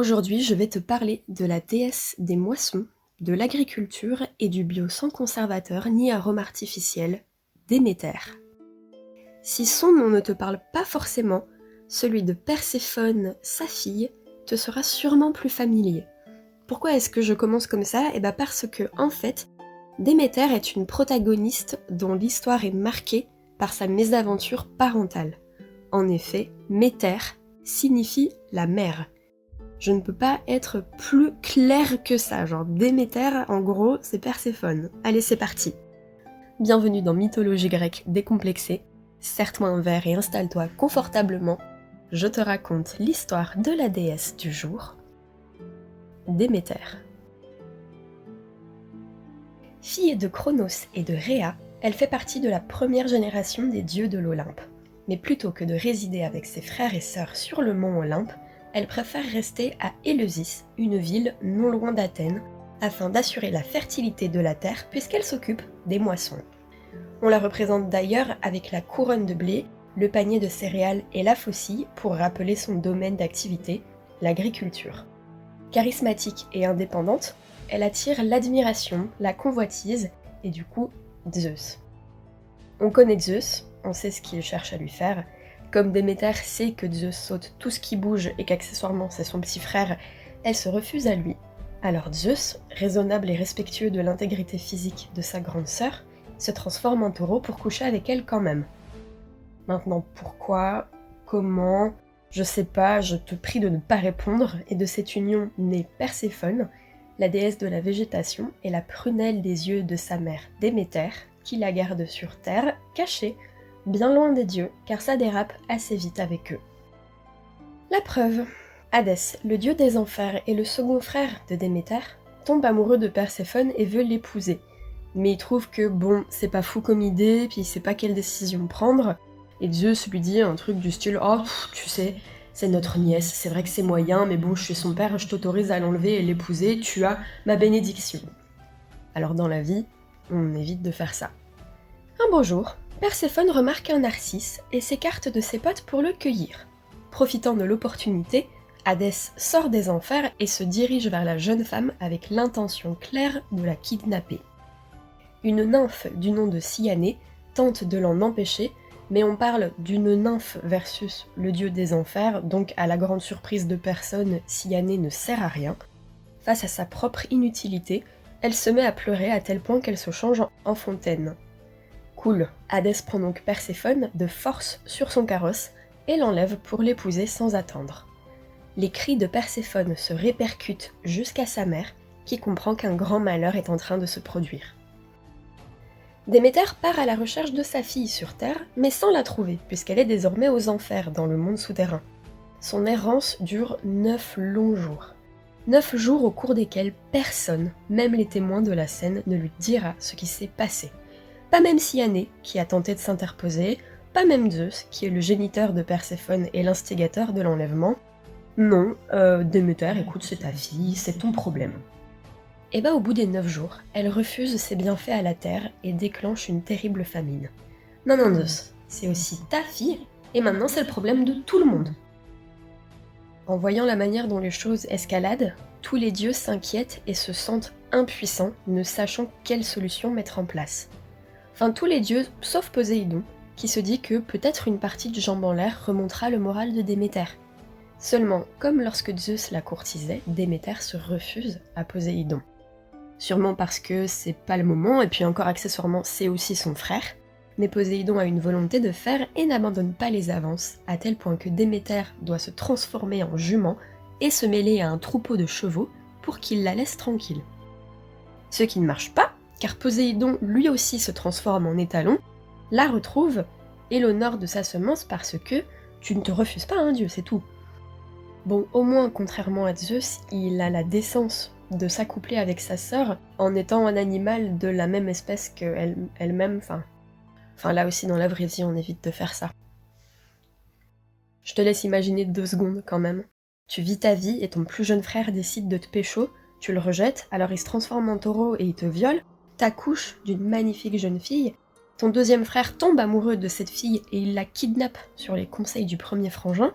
Aujourd'hui, je vais te parler de la déesse des moissons, de l'agriculture et du bio sans conservateur ni arôme artificiel, Déméter. Si son nom ne te parle pas forcément, celui de Perséphone, sa fille, te sera sûrement plus familier. Pourquoi est-ce que je commence comme ça ? Parce que, en fait, Déméter est une protagoniste dont l'histoire est marquée par sa mésaventure parentale. En effet, Méter signifie la mère. Je ne peux pas être plus claire que ça, genre Déméter, en gros, c'est Perséphone. Allez, c'est parti. Bienvenue dans Mythologie grecque décomplexée. Serre-toi un verre et installe-toi confortablement. Je te raconte l'histoire de la déesse du jour, Déméter. Fille de Cronos et de Rhéa, elle fait partie de la première génération des dieux de l'Olympe. Mais plutôt que de résider avec ses frères et sœurs sur le mont Olympe, elle préfère rester à Éleusis, une ville non loin d'Athènes, afin d'assurer la fertilité de la terre puisqu'elle s'occupe des moissons. On la représente d'ailleurs avec la couronne de blé, le panier de céréales et la faucille pour rappeler son domaine d'activité, l'agriculture. Charismatique et indépendante, elle attire l'admiration, la convoitise et du coup Zeus. On connaît Zeus, on sait ce qu'il cherche à lui faire. Comme Déméter sait que Zeus saute tout ce qui bouge et qu'accessoirement c'est son petit frère, elle se refuse à lui. Alors Zeus, raisonnable et respectueux de l'intégrité physique de sa grande sœur, se transforme en taureau pour coucher avec elle quand même. Maintenant pourquoi, comment, je sais pas, je te prie de ne pas répondre, et de cette union naît Perséphone, la déesse de la végétation et la prunelle des yeux de sa mère Déméter, qui la garde sur terre, cachée, bien loin des dieux, car ça dérape assez vite avec eux. La preuve, Hadès, le dieu des enfers et le second frère de Déméter, tombe amoureux de Perséphone et veut l'épouser. Mais il trouve que bon, c'est pas fou comme idée, puis il sait pas quelle décision prendre, et Zeus lui dit un truc du style « Oh, tu sais, c'est notre nièce, c'est vrai que c'est moyen, mais bon, je suis son père, je t'autorise à l'enlever et l'épouser, tu as ma bénédiction. » Alors dans la vie, on évite de faire ça. Un beau jour, Perséphone remarque un narcisse et s'écarte de ses potes pour le cueillir. Profitant de l'opportunité, Hadès sort des enfers et se dirige vers la jeune femme avec l'intention claire de la kidnapper. Une nymphe du nom de Cyanée tente de l'en empêcher, mais on parle d'une nymphe versus le dieu des enfers, donc à la grande surprise de personne, Cyanée ne sert à rien. Face à sa propre inutilité, elle se met à pleurer à tel point qu'elle se change en fontaine. Cool, Hadès prend donc Perséphone de force sur son carrosse et l'enlève pour l'épouser sans attendre. Les cris de Perséphone se répercutent jusqu'à sa mère, qui comprend qu'un grand malheur est en train de se produire. Déméter part à la recherche de sa fille sur Terre, mais sans la trouver, puisqu'elle est désormais aux enfers, dans le monde souterrain. Son errance dure 9 longs jours. 9 jours au cours desquels personne, même les témoins de la scène, ne lui dira ce qui s'est passé. Pas même Cyanée, qui a tenté de s'interposer, pas même Zeus, qui est le géniteur de Perséphone et l'instigateur de l'enlèvement. Non, Déméter, écoute, c'est ta fille, c'est ton problème. Et au bout des 9 jours, elle refuse ses bienfaits à la terre et déclenche une terrible famine. Non, Zeus, c'est aussi ta fille, et maintenant c'est le problème de tout le monde. En voyant la manière dont les choses escaladent, tous les dieux s'inquiètent et se sentent impuissants, ne sachant quelle solution mettre en place. Enfin, tous les dieux, sauf Poséidon, qui se dit que peut-être une partie de jambe en l'air remontera le moral de Déméter. Seulement, comme lorsque Zeus la courtisait, Déméter se refuse à Poséidon. Sûrement parce que c'est pas le moment, et puis encore accessoirement c'est aussi son frère, mais Poséidon a une volonté de faire et n'abandonne pas les avances, à tel point que Déméter doit se transformer en jument et se mêler à un troupeau de chevaux pour qu'il la laisse tranquille. Ce qui ne marche pas, car Poséidon lui aussi se transforme en étalon, la retrouve et l'honore de sa semence parce que tu ne te refuses pas un dieu, c'est tout. Bon, au moins, contrairement à Zeus, il a la décence de s'accoupler avec sa sœur en étant un animal de la même espèce qu'elle-même, enfin là aussi dans la vraie vie on évite de faire ça. Je te laisse imaginer 2 secondes quand même. Tu vis ta vie et ton plus jeune frère décide de te pécho, tu le rejettes, alors il se transforme en taureau et il te viole, t'accouches d'une magnifique jeune fille, ton deuxième frère tombe amoureux de cette fille et il la kidnappe sur les conseils du premier frangin,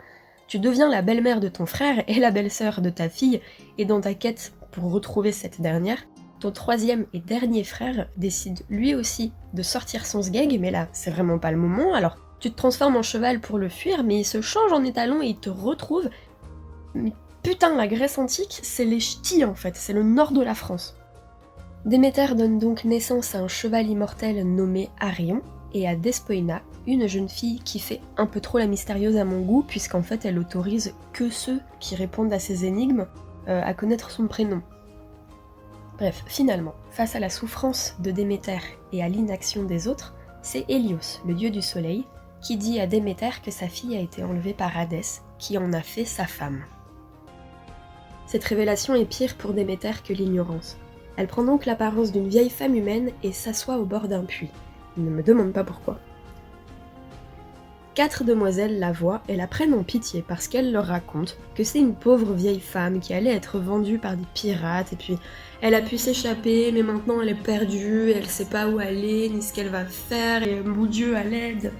Tu deviens la belle-mère de ton frère et la belle-sœur de ta fille, et dans ta quête pour retrouver cette dernière, ton troisième et dernier frère décide lui aussi de sortir son sgeg, mais là, c'est vraiment pas le moment, alors tu te transformes en cheval pour le fuir, mais il se change en étalon et il te retrouve. Mais putain, la Grèce antique, c'est les ch'tis en fait, c'est le nord de la France. Déméter donne donc naissance à un cheval immortel nommé Arion, et à Despoina, une jeune fille qui fait un peu trop la mystérieuse à mon goût, puisqu'en fait elle autorise que ceux qui répondent à ses énigmes à connaître son prénom. Bref, finalement, face à la souffrance de Déméter et à l'inaction des autres, c'est Hélios, le dieu du soleil, qui dit à Déméter que sa fille a été enlevée par Hadès, qui en a fait sa femme. Cette révélation est pire pour Déméter que l'ignorance. Elle prend donc l'apparence d'une vieille femme humaine et s'assoit au bord d'un puits. Ne me demande pas pourquoi. 4 demoiselles la voient et la prennent en pitié parce qu'elle leur raconte que c'est une pauvre vieille femme qui allait être vendue par des pirates et puis elle a pu s'échapper mais maintenant elle est perdue, elle sait pas où aller ni ce qu'elle va faire et mon Dieu à l'aide.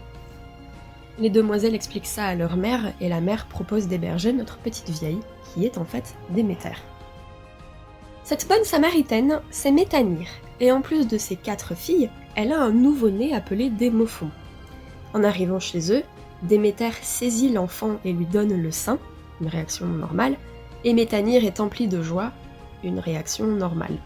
Les demoiselles expliquent ça à leur mère et la mère propose d'héberger notre petite vieille qui est en fait Déméter. Cette bonne samaritaine, c'est Métanire et en plus de ses 4 filles, elle a un nouveau-né appelé Démophon. En arrivant chez eux, Déméter saisit l'enfant et lui donne le sein, une réaction normale, et Métanire est emplie de joie, une réaction normale.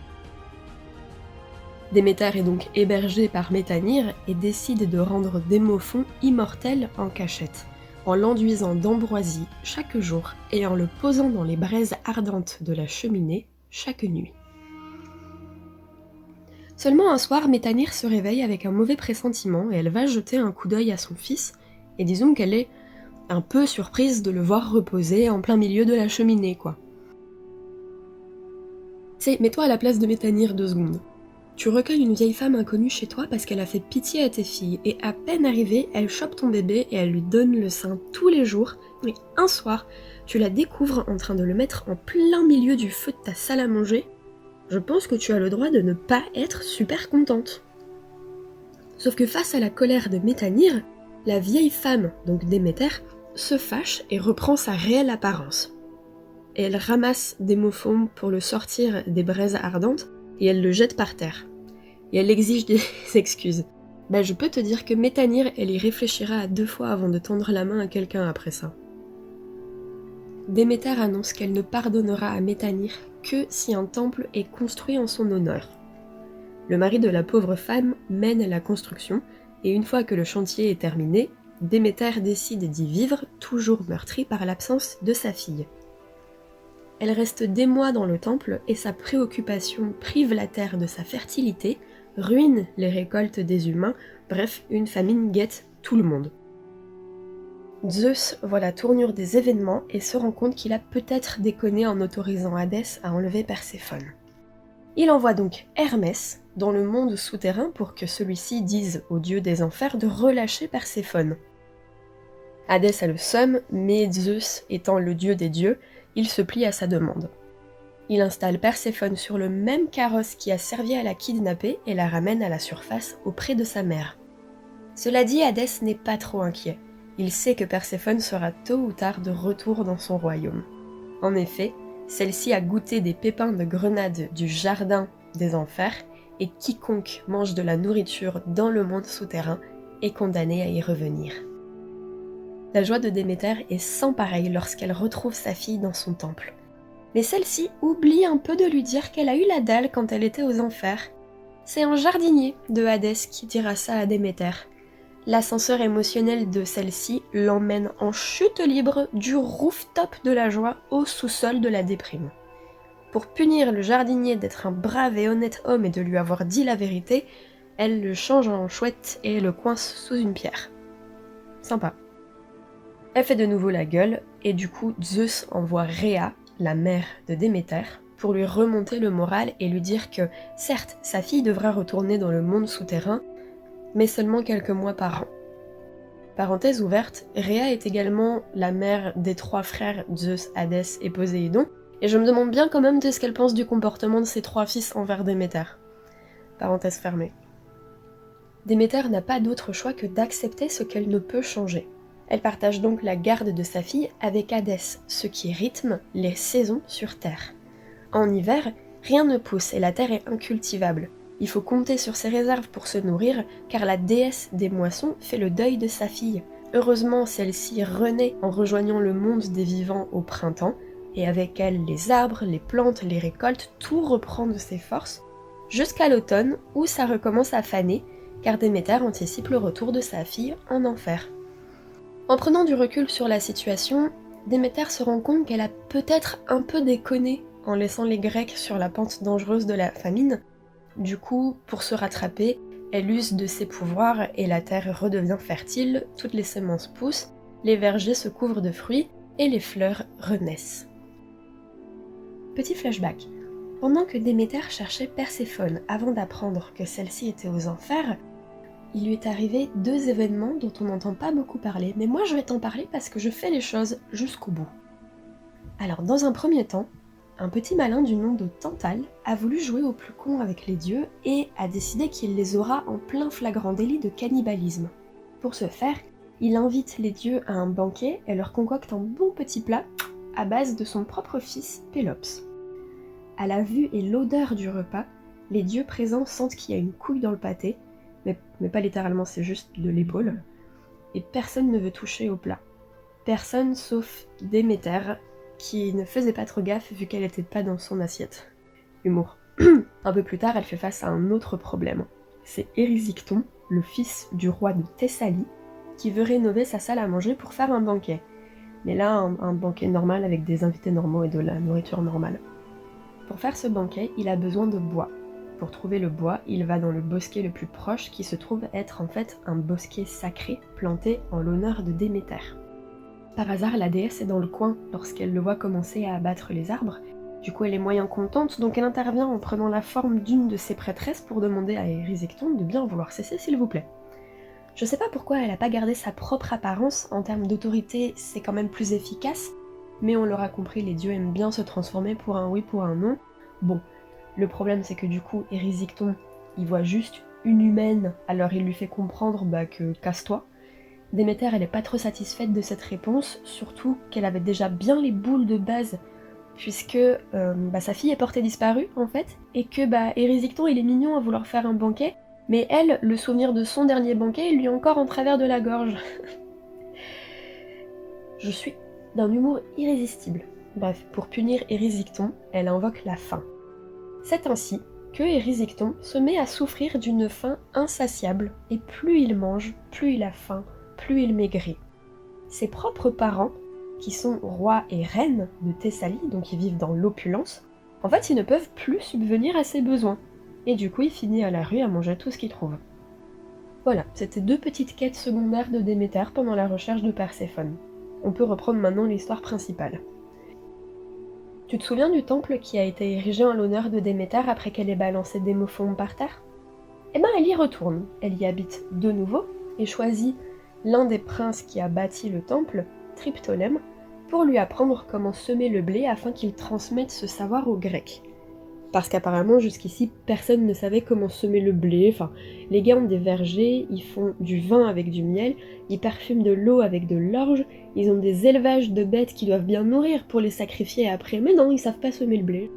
Déméter est donc hébergée par Métanire et décide de rendre Démophon immortel en cachette, en l'enduisant d'ambroisie chaque jour et en le posant dans les braises ardentes de la cheminée chaque nuit. Seulement un soir, Métanire se réveille avec un mauvais pressentiment et elle va jeter un coup d'œil à son fils, et disons qu'elle est un peu surprise de le voir reposer en plein milieu de la cheminée, quoi. Mets-toi à la place de Métanire 2 secondes. Tu recueilles une vieille femme inconnue chez toi parce qu'elle a fait pitié à tes filles, et à peine arrivée, elle chope ton bébé et elle lui donne le sein tous les jours, et un soir, tu la découvres en train de le mettre en plein milieu du feu de ta salle à manger. Je pense que tu as le droit de ne pas être super contente. Sauf que face à la colère de Métanire, la vieille femme, donc Déméter, se fâche et reprend sa réelle apparence. Et elle ramasse Démophon pour le sortir des braises ardentes et elle le jette par terre. Et elle exige des excuses. Je peux te dire que Métanire, elle y réfléchira à 2 fois avant de tendre la main à quelqu'un après ça. Déméter annonce qu'elle ne pardonnera à Métanire que si un temple est construit en son honneur. Le mari de la pauvre femme mène la construction, et une fois que le chantier est terminé, Déméter décide d'y vivre, toujours meurtrie par l'absence de sa fille. Elle reste des mois dans le temple, et sa préoccupation prive la terre de sa fertilité, ruine les récoltes des humains, bref, une famine guette tout le monde. Zeus voit la tournure des événements et se rend compte qu'il a peut-être déconné en autorisant Hadès à enlever Perséphone. Il envoie donc Hermès dans le monde souterrain pour que celui-ci dise au dieu des enfers de relâcher Perséphone. Hadès a le seum, mais Zeus étant le dieu des dieux, il se plie à sa demande. Il installe Perséphone sur le même carrosse qui a servi à la kidnapper et la ramène à la surface auprès de sa mère. Cela dit, Hadès n'est pas trop inquiet. Il sait que Perséphone sera tôt ou tard de retour dans son royaume. En effet, celle-ci a goûté des pépins de grenade du jardin des enfers, et quiconque mange de la nourriture dans le monde souterrain est condamné à y revenir. La joie de Déméter est sans pareil lorsqu'elle retrouve sa fille dans son temple. Mais celle-ci oublie un peu de lui dire qu'elle a eu la dalle quand elle était aux enfers. C'est un jardinier de Hadès qui dira ça à Déméter. L'ascenseur émotionnel de celle-ci l'emmène en chute libre du rooftop de la joie au sous-sol de la déprime. Pour punir le jardinier d'être un brave et honnête homme et de lui avoir dit la vérité, elle le change en chouette et le coince sous une pierre. Sympa. Elle fait de nouveau la gueule, et du coup Zeus envoie Rhea, la mère de Déméter, pour lui remonter le moral et lui dire que, certes, sa fille devra retourner dans le monde souterrain, mais seulement quelques mois par an. Parenthèse ouverte, Rhea est également la mère des 3 frères Zeus, Hadès et Poséidon, et je me demande bien quand même de ce qu'elle pense du comportement de ses 3 fils envers Déméter. Parenthèse fermée. Déméter n'a pas d'autre choix que d'accepter ce qu'elle ne peut changer. Elle partage donc la garde de sa fille avec Hadès, ce qui rythme les saisons sur Terre. En hiver, rien ne pousse et la terre est incultivable. Il faut compter sur ses réserves pour se nourrir, car la déesse des moissons fait le deuil de sa fille. Heureusement, celle-ci renaît en rejoignant le monde des vivants au printemps, et avec elle les arbres, les plantes, les récoltes, tout reprend de ses forces, jusqu'à l'automne où ça recommence à faner, car Déméter anticipe le retour de sa fille en enfer. En prenant du recul sur la situation, Déméter se rend compte qu'elle a peut-être un peu déconné en laissant les Grecs sur la pente dangereuse de la famine. Du coup, pour se rattraper, elle use de ses pouvoirs et la terre redevient fertile, toutes les semences poussent, les vergers se couvrent de fruits et les fleurs renaissent. Petit flashback. Pendant que Déméter cherchait Perséphone avant d'apprendre que celle-ci était aux enfers, il lui est arrivé 2 événements dont on n'entend pas beaucoup parler, mais moi je vais t'en parler parce que je fais les choses jusqu'au bout. Alors dans un premier temps, un petit malin du nom de Tantale a voulu jouer au plus con avec les dieux et a décidé qu'il les aura en plein flagrant délit de cannibalisme. Pour ce faire, il invite les dieux à un banquet et leur concocte un bon petit plat à base de son propre fils, Pélops. À la vue et l'odeur du repas, les dieux présents sentent qu'il y a une couille dans le pâté, mais pas littéralement, c'est juste de l'épaule, et personne ne veut toucher au plat. Personne sauf Déméter, qui ne faisait pas trop gaffe vu qu'elle était pas dans son assiette. Humour. Un peu plus tard, elle fait face à un autre problème. C'est Érysicton, le fils du roi de Thessalie, qui veut rénover sa salle à manger pour faire un banquet. Mais là, un banquet normal avec des invités normaux et de la nourriture normale. Pour faire ce banquet, il a besoin de bois. Pour trouver le bois, il va dans le bosquet le plus proche qui se trouve être en fait un bosquet sacré planté en l'honneur de Déméter. Par hasard, la déesse est dans le coin lorsqu'elle le voit commencer à abattre les arbres. Du coup, elle est moyen contente, donc elle intervient en prenant la forme d'une de ses prêtresses pour demander à Érysicton de bien vouloir cesser s'il vous plaît. Je sais pas pourquoi elle a pas gardé sa propre apparence, en termes d'autorité c'est quand même plus efficace, mais on l'aura compris, les dieux aiment bien se transformer pour un oui, pour un non. Bon, le problème c'est que du coup, Érysicton, il voit juste une humaine, alors il lui fait comprendre que casse-toi. Déméter, elle est pas trop satisfaite de cette réponse, surtout qu'elle avait déjà bien les boules de base, puisque sa fille est portée disparue en fait, et que Érysicton il est mignon à vouloir faire un banquet, mais elle, le souvenir de son dernier banquet, il lui est encore en travers de la gorge. Je suis d'un humour irrésistible. Bref, pour punir Érysicton, elle invoque la faim. C'est ainsi que Érysicton se met à souffrir d'une faim insatiable, et plus il mange, plus il a faim, plus il maigrit. Ses propres parents, qui sont rois et reines de Thessalie, donc ils vivent dans l'opulence, en fait ils ne peuvent plus subvenir à ses besoins. Et du coup il finit à la rue à manger tout ce qu'il trouve. Voilà, c'était 2 petites quêtes secondaires de Déméter pendant la recherche de Perséphone. On peut reprendre maintenant l'histoire principale. Tu te souviens du temple qui a été érigé en l'honneur de Déméter après qu'elle ait balancé Démophon par terre ? Eh ben elle y retourne, elle y habite de nouveau et choisit l'un des princes qui a bâti le temple, Triptolème, pour lui apprendre comment semer le blé afin qu'il transmette ce savoir aux Grecs. Parce qu'apparemment jusqu'ici personne ne savait comment semer le blé, les gars ont des vergers, ils font du vin avec du miel, ils parfument de l'eau avec de l'orge, ils ont des élevages de bêtes qui doivent bien nourrir pour les sacrifier après, mais non, ils savent pas semer le blé.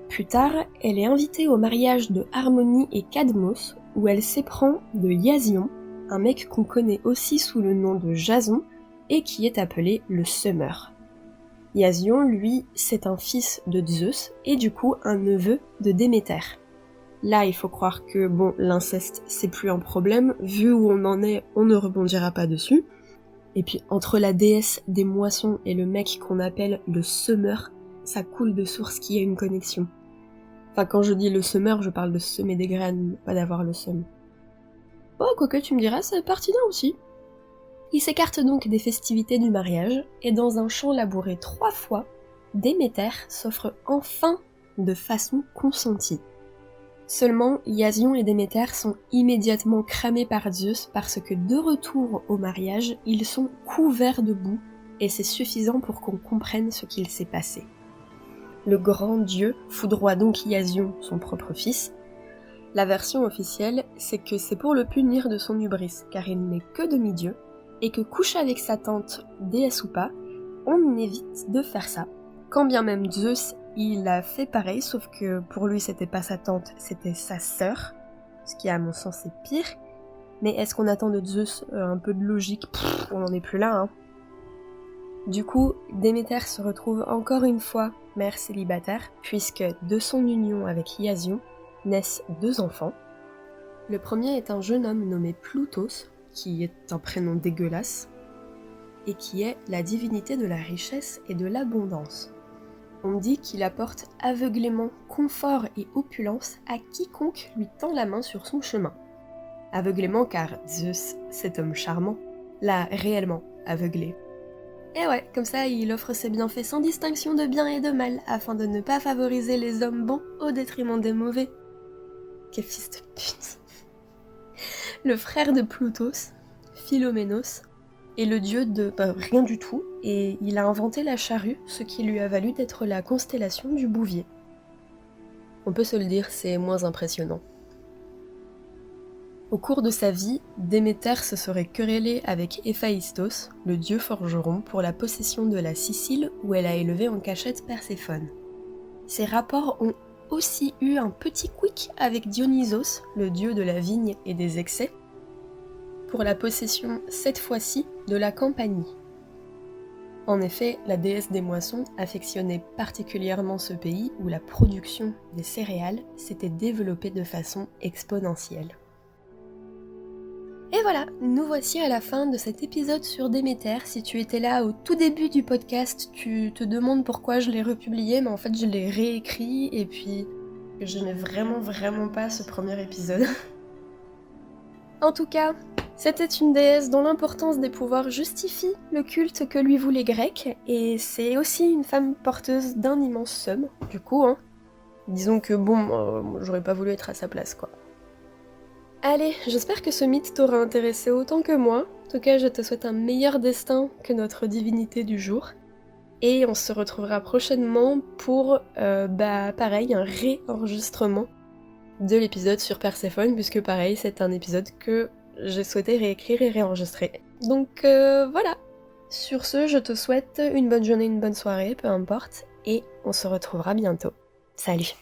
Plus tard, elle est invitée au mariage de Harmonie et Cadmos, où elle s'éprend de Iasion, un mec qu'on connaît aussi sous le nom de Jason, et qui est appelé le Semeur. Iasion, lui, c'est un fils de Zeus, et du coup un neveu de Déméter. Là, il faut croire que, l'inceste, c'est plus un problème, vu où on en est, on ne rebondira pas dessus. Et puis, entre la déesse des moissons et le mec qu'on appelle le semeur, ça coule de source qu'il y a une connexion. Enfin, quand je dis le semeur, je parle de semer des graines, pas d'avoir le seum. Bon, quoique tu me diras, c'est pertinent aussi. Il s'écarte donc des festivités du mariage, et dans un champ labouré 3 fois, Déméter s'offre enfin de façon consentie. Seulement, Iasion et Déméter sont immédiatement cramés par Zeus parce que de retour au mariage, ils sont couverts de boue, et c'est suffisant pour qu'on comprenne ce qu'il s'est passé. Le grand dieu foudroie donc Iasion, son propre fils. La version officielle, c'est que c'est pour le punir de son hubris, car il n'est que demi-dieu, et que coucher avec sa tante, déesse ou pas, on évite de faire ça. Quand bien même Zeus, il a fait pareil, sauf que pour lui c'était pas sa tante, c'était sa sœur, ce qui à mon sens est pire. Mais est-ce qu'on attend de Zeus un peu de logique? On n'en est plus là, hein. Du coup, Déméter se retrouve encore une fois mère célibataire, puisque de son union avec Iasion naissent 2 enfants. Le premier est un jeune homme nommé Ploutos, qui est un prénom dégueulasse, et qui est la divinité de la richesse et de l'abondance. On dit qu'il apporte aveuglément confort et opulence à quiconque lui tend la main sur son chemin. Aveuglément car Zeus, cet homme charmant, l'a réellement aveuglé. Et ouais, comme ça il offre ses bienfaits sans distinction de bien et de mal, afin de ne pas favoriser les hommes bons au détriment des mauvais. Quel fils de pute. Le frère de Ploutos, Philoménos, est le dieu de rien du tout, et il a inventé la charrue, ce qui lui a valu d'être la constellation du Bouvier. On peut se le dire, c'est moins impressionnant. Au cours de sa vie, Déméter se serait querellée avec Héphaïstos, le dieu forgeron, pour la possession de la Sicile où elle a élevé en cachette Perséphone. Ces rapports ont aussi eu un petit quick avec Dionysos, le dieu de la vigne et des excès, pour la possession, cette fois-ci, de la Campanie. En effet, la déesse des moissons affectionnait particulièrement ce pays où la production des céréales s'était développée de façon exponentielle. Et voilà, nous voici à la fin de cet épisode sur Déméter. Si tu étais là au tout début du podcast, tu te demandes pourquoi je l'ai republié, mais en fait je l'ai réécrit et puis je n'ai vraiment pas ce premier épisode. En tout cas, c'était une déesse dont l'importance des pouvoirs justifie le culte que lui vouent les Grecs, et c'est aussi une femme porteuse d'un immense somme, du coup, hein. Disons que j'aurais pas voulu être à sa place, quoi. Allez, j'espère que ce mythe t'aura intéressé autant que moi. En tout cas, je te souhaite un meilleur destin que notre divinité du jour. Et on se retrouvera prochainement pour, pareil, un réenregistrement de l'épisode sur Perséphone, puisque pareil, c'est un épisode que j'ai souhaité réécrire et réenregistrer. Donc voilà. Sur ce, je te souhaite une bonne journée, une bonne soirée, peu importe, et on se retrouvera bientôt. Salut!